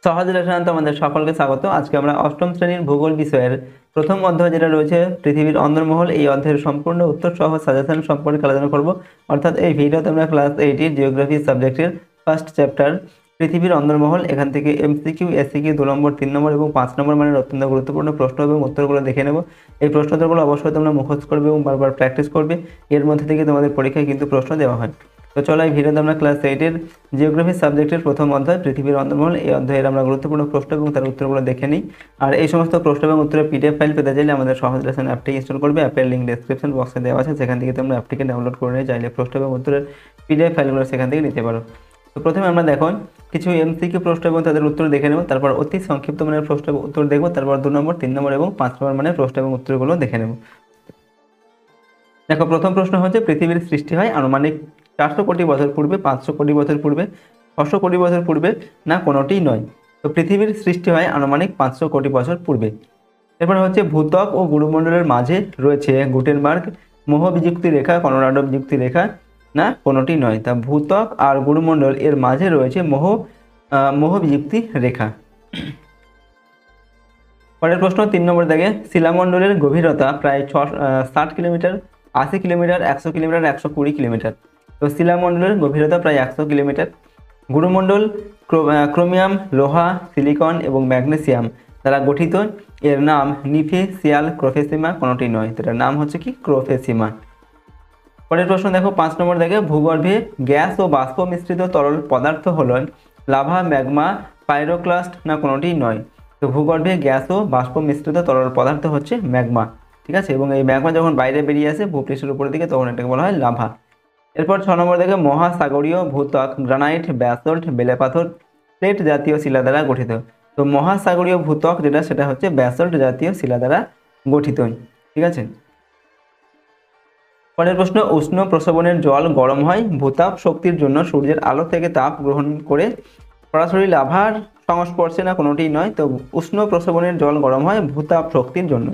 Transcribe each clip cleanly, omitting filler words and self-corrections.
সহজ লেসনে আমাদের সকলকে স্বাগত। আজকে আমরা অষ্টম শ্রেণীর ভূগোল বিষয়ের প্রথম অধ্যায় যেটা রয়েছে পৃথিবীর অন্দরমহল, এই অধ্যায়ের সম্পূর্ণ উত্তর সহ সাজেশন সম্পর্কে আলোচনা করব। অর্থাৎ এই ভিডিওতে আমরা ক্লাস 8 জিওগ্রাফি সাবজেক্টের ফার্স্ট চ্যাপ্টার পৃথিবীর অন্দরমহল, এখান থেকে এমসিকিউ, এসিকিউ 2 নম্বর, 3 নম্বর এবং 5 নম্বর মানের অত্যন্ত গুরুত্বপূর্ণ প্রশ্ন এবং উত্তরগুলো দেখে নেব। এই প্রশ্নোত্তরগুলো অবশ্যই তোমরা মুখস্থ করবে এবং বারবার প্র্যাকটিস করবে। এর মধ্যে থেকে তোমাদের পরীক্ষায় কিন্তু প্রশ্ন দেওয়া হয়। তো চলো এই ভিডিওতে আমরা ক্লাস 8 জিওগ্রাফি সাবজেক্টের প্রথম অধ্যায় পৃথিবীর অন্দরমহল, এই অধ্যায়ের আমরা গুরুত্বপূর্ণ প্রশ্ন এবং তার উত্তরগুলো দেখে নিই। আর এই সমস্ত প্রশ্ন এবং উত্তরের পিডিএফ ফাইল পেতে চাইলে আমাদের সহজ লেসন অ্যাপটি ইনস্টল করবে। অ্যাপের লিঙ্ক ডেসক্রিপশন বক্সে দেওয়া আছে, সেখান থেকে তোমরা অ্যাপটিকে ডাউনলোড করে নিয়ে চাইলে প্রশ্ন এবং উত্তরের পিডিএফ ফাইলগুলো সেখান থেকে নিতে পারো। তো প্রথমে আমরা দেখো কিছু এমসিকিউ প্রশ্ন এবং তাদের উত্তর দেখে নেব, তারপর অতি সংক্ষিপ্ত মানের প্রশ্ন এবং উত্তর দেখবো, তারপর 2 নম্বর, 3 নম্বর এবং 5 নম্বর মানের প্রশ্ন এবং উত্তরগুলো দেখে নেব। দেখো, প্রথম প্রশ্ন হচ্ছে পৃথিবীর সৃষ্টি হয় আনুমানিক 400 কোটি বছর পূর্বে, 500 কোটি বছর পূর্বে, 600 কোটি বছর পূর্বে, না কোনোটিই নয়। তো পৃথিবীর সৃষ্টি হয় আনুমানিক 500 কোটি বছর পূর্বে। এরপর হচ্ছে ভূত্বক ও গুরুমণ্ডলের মাঝে রয়েছে গুটেনবার্গ মোহ বিযুক্তি রেখা, কলোরাডো বিযুক্তি রেখা, না কোনোটি নয়। তা ভূত্বক আর গুরুমণ্ডল এর মাঝে রয়েছে মোহ বিযুক্তি রেখা। পরের প্রশ্ন 3 নম্বর দাগে শিলামণ্ডলের গভীরতা প্রায় 60 কিলোমিটার, 80 কিলোমিটার, 100 কিলোমিটার, 120 কিলোমিটার। তো শিলামণ্ডলের গভীরতা প্রায় 100 কিলোমিটার। গুরুমণ্ডল ক্রোমিয়াম, লোহা, সিলিকন এবং ম্যাগনেসিয়াম দ্বারা গঠিত। এর নাম নিফেসিয়াল ক্রোফেসিমা, কোনোটি নয়। এটার নাম হচ্ছে কি ক্রোফেসিমা। পরের প্রশ্ন দেখো 5 নম্বর দাগে ভূগর্ভে গ্যাস ও বাষ্প মিশ্রিত তরল পদার্থ হল লাভা, ম্যাগমা, পাইরোক্লাস্ট, না কোনোটি নয়। তো ভূগর্ভে গ্যাস ও বাষ্প মিশ্রিত তরল পদার্থ হচ্ছে ম্যাগমা, ঠিক আছে। এবং এই ম্যাগমা যখন বাইরে বেরিয়ে আসে ভূপৃষ্ঠের উপরের দিকে, তখন এটাকে বলা হয় লাভা। এরপর 6 নম্বর থেকে মহাসাগরীয় ভূত্বক গ্রানাইট, ব্যাসল্ট, বেলে পাথর, প্লেট জাতীয় শিলা দ্বারা গঠিত। তো মহাসাগরীয় ভূত্বক যেটা, সেটা হচ্ছে ব্যাসল্ট জাতীয় শিলা দ্বারা গঠিত, ঠিক আছে। পরের প্রশ্ন উষ্ণ প্রস্রবণের জল গরম হয় ভূতাপ শক্তির জন্য সূর্যের আলো থেকে তাপ গ্রহণ করে, সরাসরি লাভার সংস্পর্শে, না কোনোটিই নয়। তো উষ্ণ প্রস্রবণের জল গরম হয় ভূতাপ শক্তির জন্য।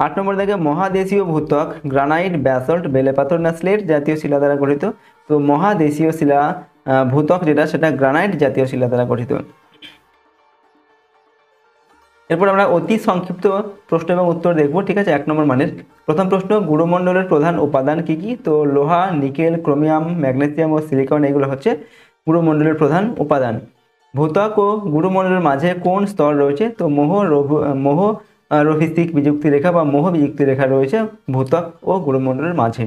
8 নম্বর থেকে মহাদেশীয় ভূত্বক গ্রানাইট, ব্যাসল্ট, বেলে পাথর, না স্লেট জাতীয় শিলা দ্বারা গঠিত। তো মহাদেশীয় শিলা ভূত্বক যেটা, সেটা গ্রানাইট জাতীয় শিলা দ্বারা গঠিত। এরপর আমরা অতি সংক্ষিপ্ত প্রশ্ন এবং উত্তর দেখব, ঠিক আছে। 1 নম্বর মানের প্রথম প্রশ্ন গুরুমণ্ডলের প্রধান উপাদান কি কি? তো লোহা, নিকেল, ক্রোমিয়াম, ম্যাগনেসিয়াম ও সিলিকন, এগুলো হচ্ছে গুরুমণ্ডলের প্রধান উপাদান। ভূত্বক ও গুরুমণ্ডলের মাঝে কোন স্তর রয়েছে? তো মোহ রোহিস্টিক বিযুক্তি রেখা বা মোহ বিযুক্তি রেখা রয়েছে ভূত্বক ও গুরুমণ্ডলের মাঝে।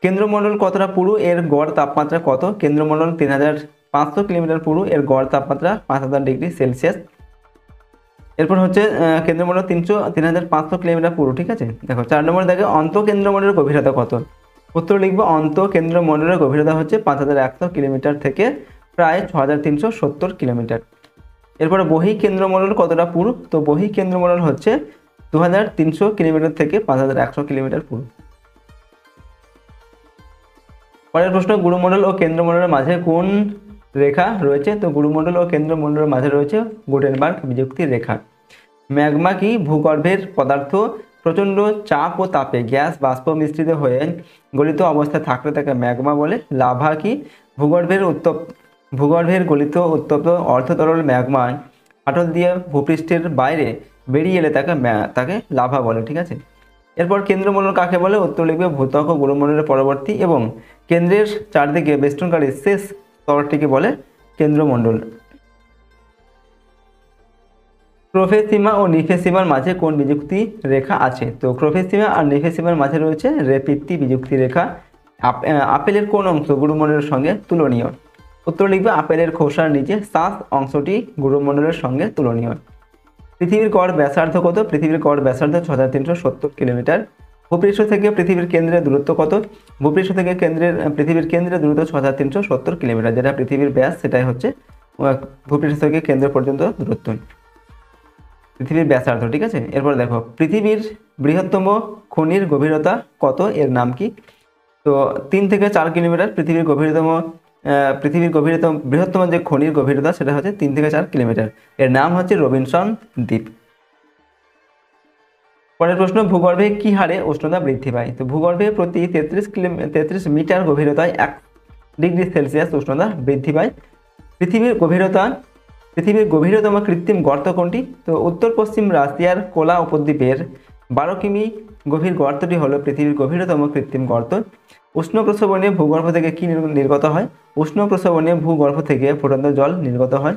কেন্দ্রমণ্ডল কতটা পুরু? এর গড় তাপমাত্রা কত? কেন্দ্রমণ্ডল 3500 কিলোমিটার পুরু, এর গড় তাপমাত্রা 5000 ডিগ্রি সেলসিয়াস। এরপর হচ্ছে কেন্দ্রমণ্ডল 3500 কিলোমিটার পুরু, ঠিক আছে। দেখো 4 নম্বর দেখে অন্তঃকেন্দ্রমণ্ডলের গভীরতা কত? উত্তর লিখবো অন্তঃকেন্দ্রমণ্ডলের গভীরতা হচ্ছে 5100 কিলোমিটার থেকে প্রায় 6370 কিলোমিটার। এরপরে বহিঃকেন্দ্রমণ্ডল কতটা পুরু? তো বহিঃকেন্দ্রমণ্ডল হচ্ছে 2300 কিলোমিটার থেকে 5100 কিলোমিটার পুরু। পরের প্রশ্ন গুরুমণ্ডল ও কেন্দ্রমণ্ডলের মাঝে কোন রেখা রয়েছে? তো গুরুমণ্ডল ও কেন্দ্রমণ্ডলের মাঝে রয়েছে গুটেনবার্গ বিযুক্তি রেখা। ম্যাগমা কি? ভূগর্ভের পদার্থ প্রচণ্ড চাপ ও তাপে গ্যাস বাষ্প মিশ্রিত হয়ে গলিত অবস্থায় থাকলে তাকে ম্যাগমা বলে। লাভা কি? ভূগর্ভের গলিত উত্তপ্ত অর্ধতরল ম্যাগমা ফাটল দিয়ে ভূপৃষ্ঠের বাইরে বেরিয়ে এলে তাকে লাভা বলে, ঠিক আছে। এরপর কেন্দ্রমণ্ডল কাকে বলে? উত্তর লিখবে ভূত্বক ও গুরুমণ্ডলের পরবর্তী এবং কেন্দ্রের চারদিকে বেষ্টনকারী শেষ স্তরটিকে বলে কেন্দ্রমণ্ডল। ক্রোফেসিমা ও নিফেসিমার মাঝে কোন বিযুক্তি রেখা আছে? তো ক্রোফেসিমা আর নিফেসিমার মাঝে রয়েছে রেপিত্তি বিযুক্তি রেখা। আপেলের কোন অংশ গুরুমণ্ডলের সঙ্গে তুলনীয়? উত্তর লিখবে আপেলের খোসার নিচে শ্বাস অংশটি গুরুমণ্ডলের সঙ্গে তুলনীয়। পৃথিবীর গড় ব্যাসার্ধ কত? পৃথিবীর গড় ব্যাসার্ধ 6370 কিলোমিটার। ভূপৃষ্ঠ থেকে পৃথিবীর কেন্দ্রের দূরত্ব কত? ভূপৃষ্ঠ থেকে পৃথিবীর কেন্দ্রের দূরত্ব 6370 কিলোমিটার। যেটা পৃথিবীর ব্যাস, সেটাই হচ্ছে ভূপৃষ্ঠ থেকে কেন্দ্র পর্যন্ত দূরত্ব, পৃথিবীর ব্যাসার্ধ, ঠিক আছে। এরপর দেখো পৃথিবীর বৃহত্তম খনির গভীরতা কত? এর নাম কি? তো 3 থেকে 4 কিলোমিটার। পৃথিবীর বৃহত্তম যে খনির গভীরতা, সেটা হচ্ছে 3 থেকে 4 কিলোমিটার। এর নাম হচ্ছে রবিনসন দ্বীপ। পরের প্রশ্ন ভূগর্ভে কি হারে উষ্ণতা বৃদ্ধি পায়? তো ভূগর্ভে প্রতি 33 মিটার গভীরতায় 1 ডিগ্রি সেলসিয়াস উষ্ণতা বৃদ্ধি পায়। পৃথিবীর গভীরতা পৃথিবীর গভীরতম কৃত্রিম গর্ত কোনটি? তো উত্তর পশ্চিম রাশিয়ার কোলা উপদ্বীপের 12 কিমি গভীর গর্তটি হলো পৃথিবীর গভীরতম কৃত্রিম গর্ত। উষ্ণ প্রস্রবণে ভূগর্ভ থেকে কি নির্গত হয়? উষ্ণ প্রস্রবণে ভূগর্ভ থেকে ফুটন্ত জল নির্গত হয়।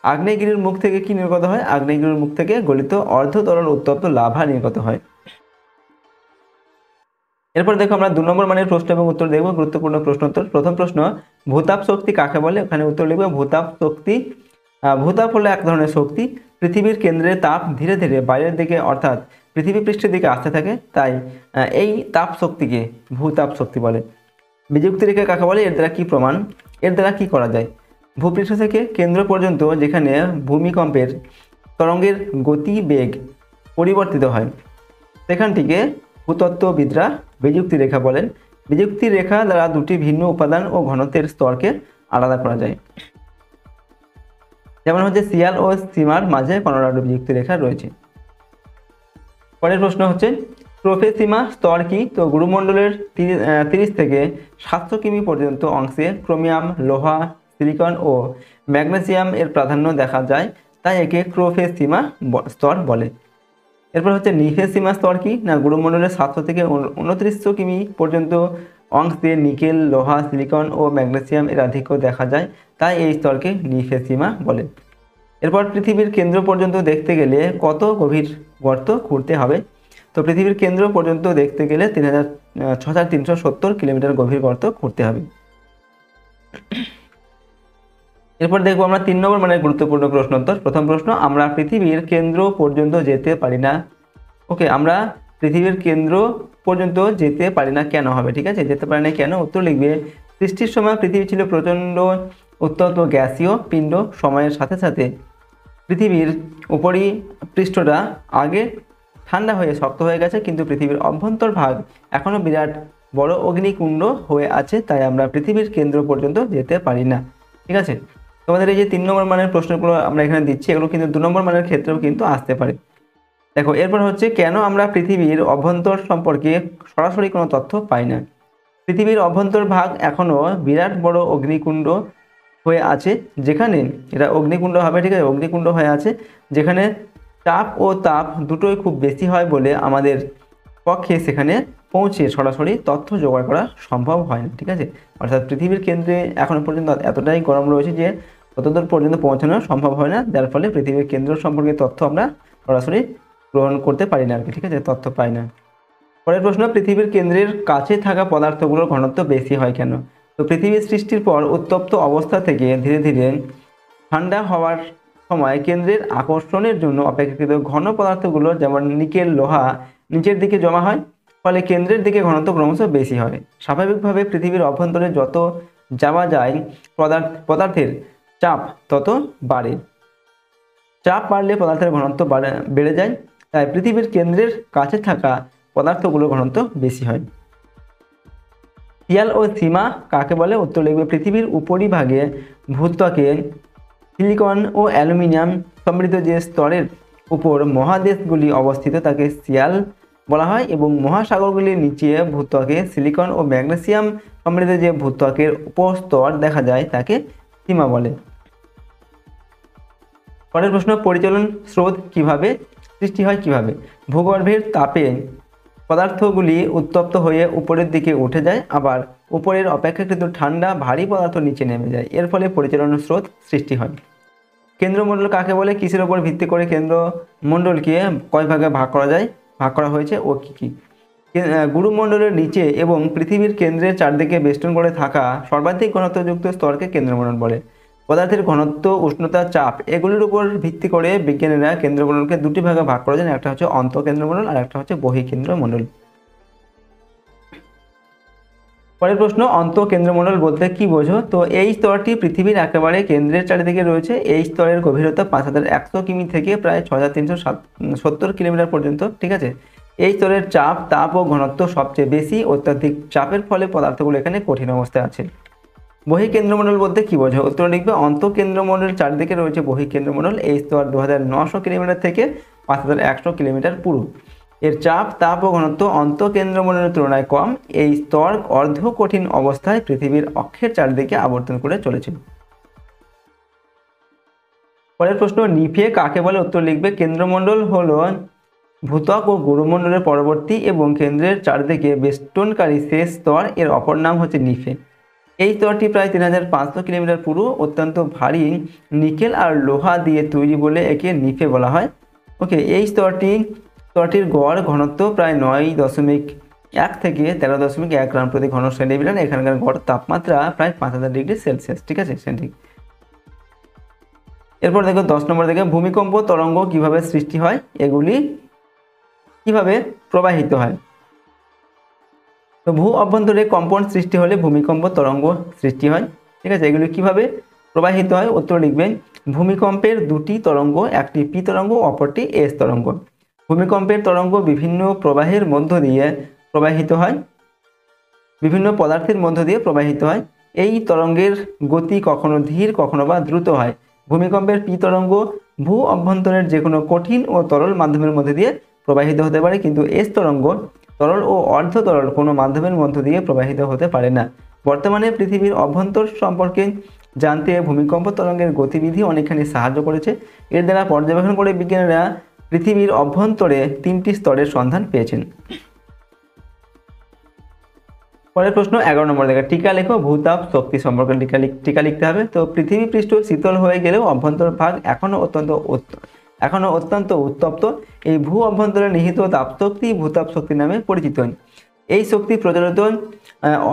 আগ্নেয়গিরির মুখ থেকে কি নির্গত হয়? আগ্নেয়গিরির মুখ থেকে গলিত অর্ধ তরল উত্তপ্ত লাভা নির্গত হয়। এরপর দেখো আমরা 2 নম্বর মানের প্রশ্ন এবং উত্তর দেখব, গুরুত্বপূর্ণ প্রশ্ন উত্তর। প্রথম প্রশ্ন, ভূতাপ শক্তি কাকে বলে? ওখানে উত্তর লিখবে ভূতাপ শক্তি। ভূতাপ হলো এক ধরনের শক্তি। পৃথিবীর কেন্দ্রে তাপ ধীরে ধীরে বাইরের দিকে অর্থাৎ পৃথিবী পৃষ্ঠের দিকে আসতে থাকে, তাই এই তাপ শক্তিকে ভূতাপ শক্তি বলে। বিযুক্তি রেখা কাকে বলে? এর দ্বারা কি প্রমাণ? এর দ্বারা কি করা যায়? ভূপৃষ্ঠ থেকে কেন্দ্র পর্যন্ত যেখানে ভূমিকম্পের তরঙ্গের গতি বেগ পরিবর্তিত হয় সেখানটিকে ভূতত্ত্ববিদরা বিযুক্তি রেখা বলেন। বিযুক্তি রেখা দ্বারা দুটি ভিন্ন উপাদান ও ঘনত্বের স্তরকে আলাদা করা যায়। যেমন হচ্ছে শিয়াল ও সীমার মাঝে কর্ণাটক বিযুক্তি রেখা রয়েছে। পরের প্রশ্ন হচ্ছে প্রোফেসিমা স্তর কি? তো গুরুমণ্ডলের 30 থেকে 700 কিমি পর্যন্ত অংশে ক্রোমিয়াম, লোহা, সিলিকন ও ম্যাগনেসিয়াম এর প্রাধান্য দেখা যায়, তাই একে ক্রোফেসিমা স্তর বলে। এরপর হচ্ছে নিফেসিমা স্তর কি? না গুরুমণ্ডলের 700 থেকে 2900 কিমি পর্যন্ত অংশে নিকেল, লোহা, সিলিকন ও ম্যাগনেসিয়াম এর আধিক্য দেখা যায়, তাই এই স্তরকে নিফেসিমা বলে। এরপর পৃথিবীর কেন্দ্র পর্যন্ত দেখতে গেলে কত গভীর গর্ত খুঁড়তে হবে? তো পৃথিবীর কেন্দ্র পর্যন্ত দেখতে গেলে 6370 কিলোমিটার গভীর গর্ত খুঁড়তে হবে। এরপর দেখবো আমরা 3 নম্বর মানের গুরুত্বপূর্ণ প্রশ্ন উত্তর। প্রথম প্রশ্ন, আমরা পৃথিবীর কেন্দ্র পর্যন্ত যেতে পারি না। ওকে, আমরা পৃথিবীর কেন্দ্র পর্যন্ত যেতে পারি না কেন হবে? ঠিক আছে, যেতে পারি না কেন? উত্তর লিখবে সৃষ্টির সময় পৃথিবী ছিল প্রচণ্ড উত্তপ্ত গ্যাসীয় পিণ্ড। সময়ের সাথে সাথে পৃথিবীর উপরি পৃষ্ঠটা আগে ঠান্ডা হয়ে শক্ত হয়ে গেছে, কিন্তু পৃথিবীর অভ্যন্তর ভাগ এখনও বিরাট বড় অগ্নিকুণ্ড হয়ে আছে, তাই আমরা পৃথিবীর কেন্দ্র পর্যন্ত যেতে পারি না। ঠিক আছে, তোমাদের এই যে 3 নম্বর মানের প্রশ্নগুলো আমরা এখানে দিচ্ছি, এগুলো কিন্তু 2 নম্বর মানের ক্ষেত্রেও কিন্তু আসতে পারে। দেখো, এরপর হচ্ছে কেন আমরা পৃথিবীর অভ্যন্তর সম্পর্কে সরাসরি কোনো তথ্য পাই না। পৃথিবীর অভ্যন্তর ভাগ এখনও বিরাট বড় অগ্নিকুণ্ড হয়ে আছে, যেখানে এটা অগ্নিকুণ্ড হবে, ঠিক আছে, অগ্নিকুণ্ড হয়ে আছে, যেখানে চাপ ও তাপ দুটোই খুব বেশি হয় বলে আমাদের পক্ষে সেখানে পৌঁছে সরাসরি তথ্য জোগাড় করা সম্ভব হয় না। ঠিক আছে, অর্থাৎ পৃথিবীর কেন্দ্রে এখনও পর্যন্ত এতটাই গরম রয়েছে যে ততদূর পর্যন্ত পৌঁছানো সম্ভব হয় না, যার ফলে পৃথিবীর কেন্দ্র সম্পর্কে তথ্য আমরা সরাসরি গ্রহণ করতে পারি না আর কি। ঠিক আছে, তথ্য পাই না। পরের প্রশ্ন, পৃথিবীর কেন্দ্রের কাছে থাকা পদার্থগুলোর ঘনত্ব বেশি হয় কেন? তো পৃথিবীর সৃষ্টির পর উত্তপ্ত অবস্থা থেকে ধীরে ধীরে ঠান্ডা হওয়ার সময় কেন্দ্রের আকর্ষণের জন্য অপেক্ষাকৃত ঘন পদার্থগুলো যেমন নিকেল, লোহা নিচের দিকে জমা হয়, ফলে কেন্দ্রের দিকে ঘনত্ব ক্রমশ বেশি হয়। স্বাভাবিকভাবে পৃথিবীর অভ্যন্তরে যত যাওয়া যায় পদার্থের চাপ তত বাড়ে। চাপ বাড়লে পদার্থের ঘনত্ব বেড়ে যায়, তাই পৃথিবীর কেন্দ্রের কাছে থাকা পদার্থগুলোর ঘনত্ব বেশি হয়। শিয়াল ও সীমা কাকে বলে? উত্তর লিখবে পৃথিবীর উপরিভাগে ভূত্বকে সিলিকন ও অ্যালুমিনিয়াম সমৃদ্ধ যে স্তরের উপর মহাদেশগুলি অবস্থিত তাকে শিয়াল বলা হয়, এবং মহাসাগরগুলির নিচে ভূত্বকে সিলিকন ও ম্যাগনেসিয়াম সমৃদ্ধ যে ভূত্বকের উপস্তর দেখা যায় তাকে সীমা বলে। পরের প্রশ্ন, পরিচলন স্রোত কিভাবে সৃষ্টি হয়? কিভাবে? ভূগর্ভের তাপে পদার্থগুলি উত্তপ্ত হয়ে উপরের দিকে উঠে যায়, আবার উপরের অপেক্ষাকৃত ঠান্ডা ভারী পদার্থ নিচে নেমে যায়, এর ফলে পরিচলন স্রোত সৃষ্টি হয়। কেন্দ্রমণ্ডল কাকে বলে? কিসের উপর ভিত্তি করে কেন্দ্রমণ্ডলকে কয় ভাগে ভাগ করা হয়েছে ও কি কি? গুরুমণ্ডলের নিচে এবং পৃথিবীর কেন্দ্রের চারদিকে বেষ্টন করে থাকা সর্বাধিক ঘনত্বযুক্ত স্তরকে কেন্দ্রমণ্ডল বলে। পদার্থের ঘনত্ব, উষ্ণতা, চাপ এগুলির উপর ভিত্তি করে বিজ্ঞানীরা কেন্দ্রমণ্ডলকে দুটি ভাগে ভাগ করেছেন, একটা হচ্ছে অন্তঃকেন্দ্রমণ্ডল আর একটা হচ্ছে বহিঃকেন্দ্রমণ্ডল। পরের প্রশ্ন, অন্তঃকেন্দ্রমণ্ডল বলতে কি বোঝো? তো এই স্তরটি পৃথিবীর একেবারে কেন্দ্রের চারিদিকে রয়েছে। এই স্তরের গভীরতা 5100 কিমি থেকে প্রায় 6370 কিলোমিটার পর্যন্ত। ঠিক আছে, এই স্তরের চাপ, তাপ ও ঘনত্ব সবচেয়ে বেশি। অত্যাধিক চাপের ফলে পদার্থগুলো এখানে কঠিন অবস্থায় আছে। বহিঃকেন্দ্রমণ্ডল বলতে কি বোঝো? উত্তর লিখবে অন্তঃকেন্দ্রমণ্ডলের চারদিকে রয়েছে বহিঃকেন্দ্রমণ্ডল। এই স্তর 2900 কিলোমিটার থেকে 5100 কিলোমিটার পুরু। এর চাপ, তাপ ও ঘনত্ব অন্তঃকেন্দ্রমণ্ডলের তুলনায় কম। এই স্তর অর্ধ কঠিন অবস্থায় পৃথিবীর অক্ষের চারদিকে আবর্তন করে চলেছে। পরের প্রশ্ন, নিফে কাকে বলে? উত্তর লিখবে কেন্দ্রমণ্ডল হলো ভূত্বক ও গুরুমণ্ডলের পরবর্তী এবং কেন্দ্রের চারদিকে বেষ্টনকারী শেষ স্তর, এর অপর নাম হচ্ছে নিফে। এই স্তরটি প্রায় 3500 কিলোমিটার পুরু, অত্যন্ত ভারী নিকেল আর লোহা দিয়ে তৈরি বলে একে নিফে বলা হয়। ওকে, এই স্তরটির গড় ঘনত্ব প্রায় 9.1 থেকে 13.1 গ্রাম প্রতি ঘন সেন্টিমিটার। এখানকার গড় তাপমাত্রা প্রায় 5000 ডিগ্রি সেলসিয়াস, ঠিক আছে, সেন্টিগ্রেড। এরপর দেখো 10 নম্বর দেখে ভূমিকম্প তরঙ্গ কিভাবে সৃষ্টি হয়, এগুলি কিভাবে প্রবাহিত হয়। তো ভূ অভ্যন্তরে কম্পন সৃষ্টি হলে ভূমিকম্প তরঙ্গ সৃষ্টি হয়, ঠিক আছে। এগুলি কিভাবে প্রবাহিত হয়? উত্তর লিখবেন ভূমিকম্পের দুটি তরঙ্গ, একটি পি তরঙ্গ, অপরটি এস তরঙ্গ। ভূমিকম্পের তরঙ্গ বিভিন্ন প্রবাহের মধ্য দিয়ে প্রবাহিত হয়, বিভিন্ন পদার্থের মধ্য দিয়ে প্রবাহিত হয়। এই তরঙ্গের গতি কখনো ধীর কখনো বা দ্রুত হয়। ভূমিকম্পের পি তরঙ্গ ভূ অভ্যন্তরের যে কোনো কঠিন ও তরল মাধ্যমের মধ্যে দিয়ে প্রবাহিত হতে পারে, কিন্তু এস তরঙ্গ তরল ও অর্ধ তরল কোনো মাধ্যমের মধ্য দিয়ে প্রবাহিত হতে পারে না। বর্তমানে পৃথিবীর অভ্যন্তর সম্পর্কে জানতে ভূমিকম্প তরঙ্গের গতিবিধি অনেকখানি সাহায্য করেছে। এর দ্বারা পর্যবেক্ষণ করে বিজ্ঞানীরা পৃথিবীর অভ্যন্তরে 3টি স্তরের সন্ধান পেয়েছেন। পরের প্রশ্ন 11 নম্বর দেখে টিকা লেখো ভূতাপ শক্তি সম্পর্কে টিকা লিখতে হবে। তো পৃথিবী পৃষ্ঠ শীতল হয়ে গেলেও অভ্যন্তর ভাগ এখনো অত্যন্ত উত্তপ্ত। এই ভূ অভ্যন্তরে নিহিত তাপশক্তি ভূতাপ শক্তি নামে পরিচিত। এই শক্তি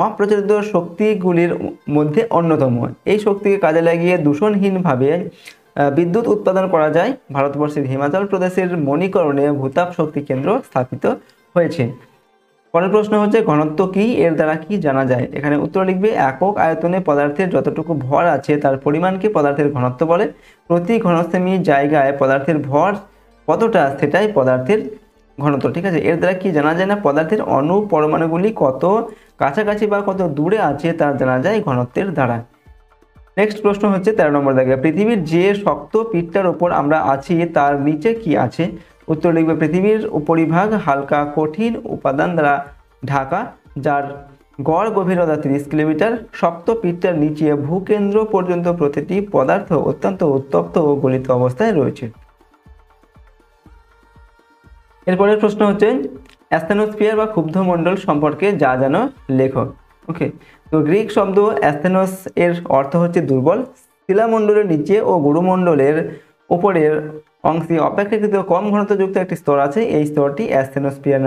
অপ্রচলিত শক্তিগুলির মধ্যে অন্যতম। এই শক্তিকে কাজে লাগিয়ে দূষণহীনভাবে বিদ্যুৎ উৎপাদন করা যায়। ভারতবর্ষের হিমাচল প্রদেশের মণিকরণে ভূতাপ শক্তি কেন্দ্র স্থাপিত হয়েছে। পরের প্রশ্ন হচ্ছে ঘনত্ব কি, এর দ্বারা কি জানা যায়। এখানে উত্তর লিখবে একক আয়তনে পদার্থের যতটুকু ভর আছে তার পরিমাণকে পদার্থের ঘনত্ব বলে। প্রতি ঘনসেমি জায়গায় পদার্থের ভর কতটা সেটাই পদার্থের ঘনত্ব, ঠিক আছে। এর দ্বারা কি জানা যায় না, পদার্থের অণু পরমাণুগুলি কত কাছাকাছি বা কত দূরে আছে তা জানা যায় ঘনত্বের দ্বারা। নেক্সট প্রশ্ন হচ্ছে 13 নম্বর দেখে পৃথিবীর যে শক্ত পিঠটার উপর আমরা আছি তার নিচে কি আছে। উত্তর লিখবে পৃথিবীর উপরিভাগ হালকা কঠিন উপাদান দ্বারা ঢাকা, যার গড় গভীরতা 30 কিলোমিটার। শক্ত পিঠটার নিচে ভূকেন্দ্র পর্যন্ত প্রতিটি পদার্থ অত্যন্ত উত্তপ্ত ও গলিত অবস্থায় রয়েছে। এরপরের প্রশ্ন হচ্ছে অ্যাস্থেনোস্ফিয়ার বা ক্ষুব্ধমণ্ডল সম্পর্কে যা জানো লেখো। ওকে, তো গ্রিক শব্দ অ্যাস্থেনোস এর অর্থ হচ্ছে দুর্বল। শিলামণ্ডলের নিচে ও গুরুমণ্ডলের উপরের অংশে অপেক্ষাকৃত কম ঘনত্বযুক্ত একটি স্তর আছে। এই স্তরটি অ্যাস্থেনোস্ফিয়ার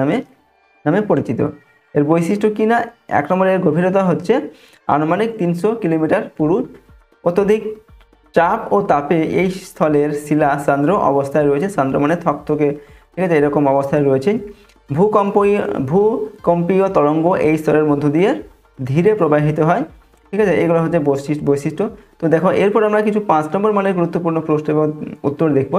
নামে পরিচিত। এর বৈশিষ্ট্য কি না, 1 নম্বরের গভীরতা হচ্ছে আনুমানিক 300 কিলোমিটার পুরু। অত্যধিক চাপ ও তাপে এই স্থলের শিলা সান্দ্র অবস্থায় রয়েছে। সান্দ্র মানে থকথকে, ঠিক আছে, এরকম অবস্থায় রয়েছে। ভূকম্পীয় তরঙ্গ এই স্তরের মধ্য দিয়ে ধীরে প্রবাহিত হয়, ঠিক আছে। এগুলো হচ্ছে বৈশিষ্ট্য। তো দেখো এরপর আমরা কিছু 5 নম্বর মানের গুরুত্বপূর্ণ প্রশ্ন এবং উত্তর দেখব।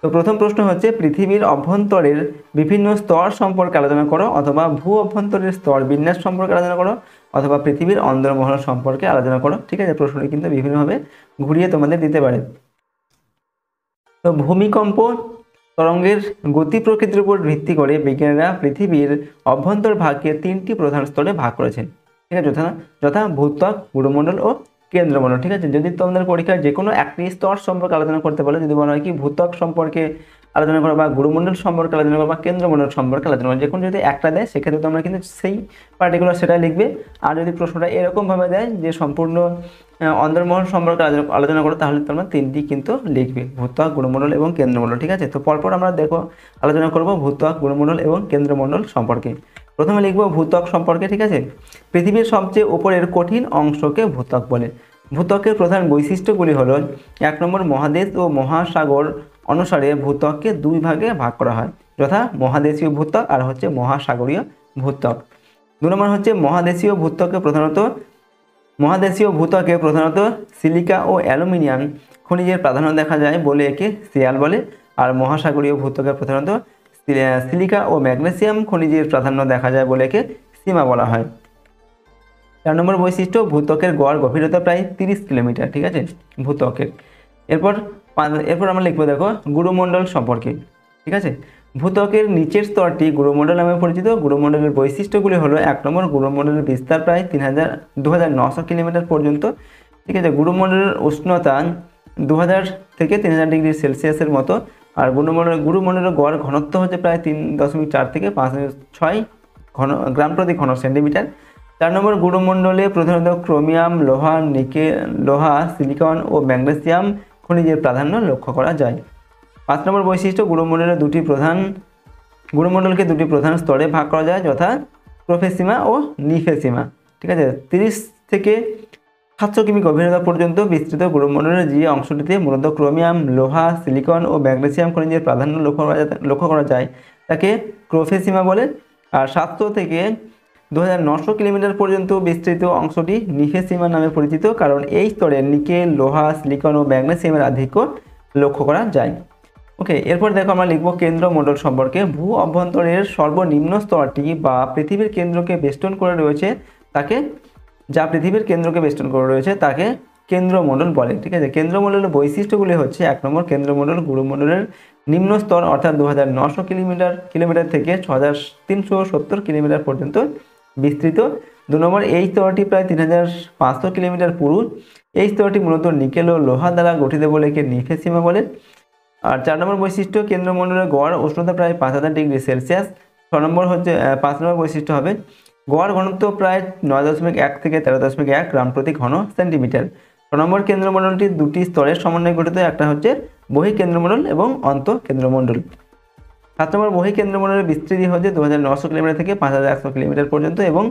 তো প্রথম প্রশ্ন হচ্ছে পৃথিবীর অভ্যন্তরের বিভিন্ন স্তর সম্পর্কে আলোচনা করো, অথবা ভূ অভ্যন্তরের স্তর বিন্যাস সম্পর্কে আলোচনা করো, অথবা পৃথিবীর অন্দরমহল সম্পর্কে আলোচনা করো, ঠিক আছে। প্রশ্নটি কিন্তু বিভিন্নভাবে ঘুরিয়ে তোমাদের দিতে পারে। তো ভূমিকম্প তরঙ্গের গতি প্রকৃতির উপর ভিত্তি করে বিজ্ঞানীরা পৃথিবীর অভ্যন্তর ভাগকে 3টি প্রধান স্তরে ভাগ করেছেন, ঠিক আছে, যথা ভূত্বক, গুরুমণ্ডল ও কেন্দ্রমণ্ডল, ঠিক আছে। যদি তোমাদের পরীক্ষায় যে কোনো একটি স্তর সম্পর্কে আলোচনা করতে বলে, যদি বলা হয় কি ভূত্বক সম্পর্কে আলোচনা করো বা গুরুমণ্ডল সম্পর্কে আলোচনা করো বা কেন্দ্রমণ্ডল সম্পর্কে আলোচনা করো, যে কোনো যদি একটা দেয় সেক্ষেত্রে তোমরা কিন্তু সেই পার্টিকুলার সেটা লিখবে। আর যদি প্রশ্নটা এরকমভাবে দেয় যে সম্পূর্ণ অন্দরমহল সম্পর্কে আলোচনা করো, তাহলে তোমরা 3টি কিন্তু লিখবে, ভূত্বক, গুরুমণ্ডল এবং কেন্দ্রমণ্ডল, ঠিক আছে। তো পরপর আমরা আলোচনা করব ভূত্বক, গুরুমণ্ডল এবং কেন্দ্রমণ্ডল সম্পর্কে। প্রথমে লিখব ভূত্বক সম্পর্কে, ঠিক আছে। পৃথিবীর সবচেয়ে উপরের কঠিন অংশকে ভূত্বক বলে। ভূত্বকের প্রধান বৈশিষ্ট্যগুলি হলো 1 নম্বর মহাদেশ ও মহাসাগর অনুসারে ভূত্বককে 2 ভাগে ভাগ করা হয়, যথা মহাদেশীয় ভূত্বক আর হচ্ছে মহাসাগরীয় ভূত্বক। 2 নম্বর হচ্ছে মহাদেশীয় ভূত্বকে প্রধানত সিলিকা ও অ্যালুমিনিয়াম খনিজের প্রাধান্য দেখা যায় বলে একে শিয়াল বলে। আর মহাসাগরীয় ভূত্বকে প্রধানত সিলিকা ও ম্যাগনেসিয়াম খনিজের প্রাধান্য দেখা যায় বলে একে সীমা বলা হয়। 4 নম্বর বৈশিষ্ট্য ভূত্বকের গড় গভীরতা প্রায় 30 কিলোমিটার, ঠিক আছে, ভূত্বকের। এরপর আমরা লিখবো দেখো গুরুমণ্ডল সম্পর্কে, ঠিক আছে। ভূত্বকের নিচের স্তরটি গুরুমণ্ডল নামে পরিচিত। গুরুমণ্ডলের বৈশিষ্ট্যগুলি হলো 1 নম্বর গুরুমণ্ডলের বিস্তার প্রায় 2900 কিলোমিটার পর্যন্ত, ঠিক আছে। গুরুমণ্ডলের উষ্ণতা 2000 থেকে 3000 ডিগ্রি সেলসিয়াসের মতো। আর গুরুমণ্ডলের গড় ঘনত্ব হচ্ছে প্রায় 3.4 থেকে 5.6 গ্রাম প্রতি ঘন সেন্টিমিটার। 4 নম্বর, গুরুমণ্ডলে প্রধানত ক্রোমিয়াম, লোহা, সিলিকন ও ম্যাগনেসিয়াম খনিজের প্রাধান্য লক্ষ্য করা যায়। 5 নম্বর বৈশিষ্ট্য, গুরুমণ্ডলকে দুটি প্রধান স্তরে ভাগ করা যায়, যথা প্রোফেসিমা ও নিফেসিমা। ঠিক আছে, 30 থেকে 700 কিমি গভীরতা পর্যন্ত বিস্তৃত গুরুমণ্ডলের যে অংশটিতে মূলত ক্রোমিয়াম, লোহা, সিলিকন ও ম্যাগনেসিয়াম খনিজের প্রাধান্য লক্ষ্য করা যায় তাকে প্রোফেসিমা বলে। আর 700 থেকে 2900 কিলোমিটার পর্যন্ত বিস্তৃত অংশটি নিফেসিমা নামে পরিচিত, কারণ এই স্তরে নিকেল, লোহা, সিলিকন ও ম্যাগনেসিয়ামের আধিক্য লক্ষ্য করা যায়। ওকে, এরপর দেখো আমরা লিখব কেন্দ্রমণ্ডল সম্পর্কে। ভূ অভ্যন্তরের সর্বনিম্ন স্তরটি বা পৃথিবীর কেন্দ্রকে বেষ্টন করে রয়েছে তাকে কেন্দ্রমণ্ডল বলে। ঠিক আছে, কেন্দ্রমণ্ডলের বৈশিষ্ট্যগুলি হচ্ছে: 1 নম্বর, কেন্দ্রমণ্ডল গুরুমণ্ডলের নিম্ন স্তর অর্থাৎ 2900 কিলোমিটার থেকে 6370 কিলোমিটার পর্যন্ত বিস্তৃত। 2 নম্বর, এই স্তরটি প্রায় 3500 কিলোমিটার পুরু। এই স্তরটি মূলত নিকেল ও লোহা দ্বারা গঠিত বলে একে নিফেসিমা বলে। আর 4 নম্বর বৈশিষ্ট্য, কেন্দ্রমণ্ডলের গড় উষ্ণতা প্রায় 5000 ডিগ্রি সেলসিয়াস। 5 নম্বর বৈশিষ্ট্য হবে গড় ঘনত্ব প্রায় 9.1 থেকে 13.1 গ্রাম প্রতি ঘন সেন্টিমিটার। 6 নম্বর, কেন্দ্রমণ্ডলটি দুটি স্তরের সমন্বয়ে গঠিত, একটা হচ্ছে বহিঃকেন্দ্রমণ্ডল এবং অন্তঃকেন্দ্রমণ্ডল। 7 নম্বর, বহিঃকেন্দ্রমণ্ডলের বিস্তৃতি হচ্ছে 2900 কিলোমিটার থেকে 5100 কিলোমিটার পর্যন্ত এবং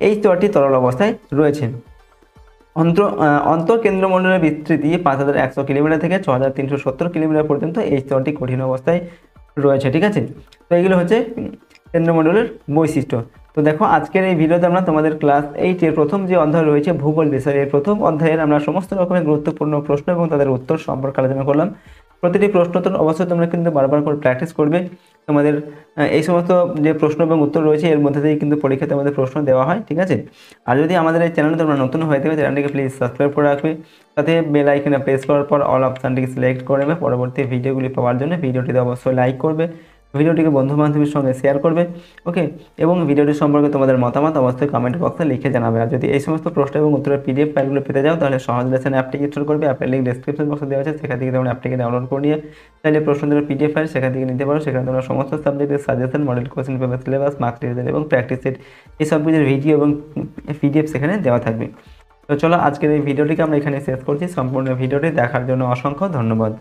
এই স্তরটি তরল অবস্থায় রয়েছে। অন্তঃকেন্দ্রমণ্ডলের বিস্তৃতি 5100 কিলোমিটার থেকে 6370 কিলোমিটার পর্যন্ত, এই স্তরটি কঠিন অবস্থায় রয়েছে। ঠিক আছে, তো এইগুলো হচ্ছে কেন্দ্রমণ্ডলের বৈশিষ্ট্য। তো দেখো, আজকের এই ভিডিওতে আমরা তোমাদের ক্লাস 8 এর প্রথম যে অধ্যায় রয়েছে ভূগোল বিষয়, এই প্রথম অধ্যায়ের আমরা সমস্ত রকমের গুরুত্বপূর্ণ প্রশ্ন এবং তাদের উত্তর সম্পর্কে আলোচনা করলাম। প্রতিটি প্রশ্ন তো অবশ্যই তোমরা কিন্তু বারবার করে প্র্যাকটিস করবে। তোমাদের এই সমস্ত যে প্রশ্ন এবং উত্তর রয়েছে এর মধ্যে থেকেই কিন্তু পরীক্ষাতে আমাদের প্রশ্ন দেওয়া হয়। ঠিক আছে, আর যদি আমাদের এই চ্যানেলে তোমরা নতুন হয়ে থাকবে, চ্যানেলটিকে প্লিজ সাবস্ক্রাইব করে রাখবে, সাথে বেল আইকনে প্রেস করার পর অল অপশানটিকে সিলেক্ট করে নেবে। পরবর্তী ভিডিওগুলি পাওয়ার জন্য ভিডিওটিতে অবশ্যই লাইক করবে, ভিডিওটিকে বন্ধু-বান্ধবীর সঙ্গে শেয়ার করবে। ওকে, এবং ভিডিওটি সম্পর্কে তোমাদের মতামত অবশ্যই কমেন্ট বক্সে লিখে জানাবে। আর যদি এই সমস্ত প্রশ্ন এবং উত্তরের পিডিএফ ফাইলগুলো পেতে যাও তাহলে সহজ লেসন অ্যাপটি ইনস্টল করবে। অ্যাপের লিঙ্ক ডেসক্রিপশন বক্সে দেওয়া আছে, সেখান থেকে তোমরা অ্যাপটিকে ডাউনলোড করে নিয়ে চাইলে প্রশ্নদের পিডিএফ ফাইল সেখান থেকে নিতে পারো। সেখানে তোমরা সমস্ত সাবজেক্টের suggestion, model question paper, syllabus, marks revision এবং প্র্যাকটিস সেট এই সব কিছুর ভিডিও এবং পিডিএফ সেখানে দেওয়া থাকবে। তো চলো, আজকের এই ভিডিওটিকে আমরা এখানে শেষ করছি। সম্পূর্ণ ভিডিওটি দেখার জন্য অসংখ্য ধন্যবাদ।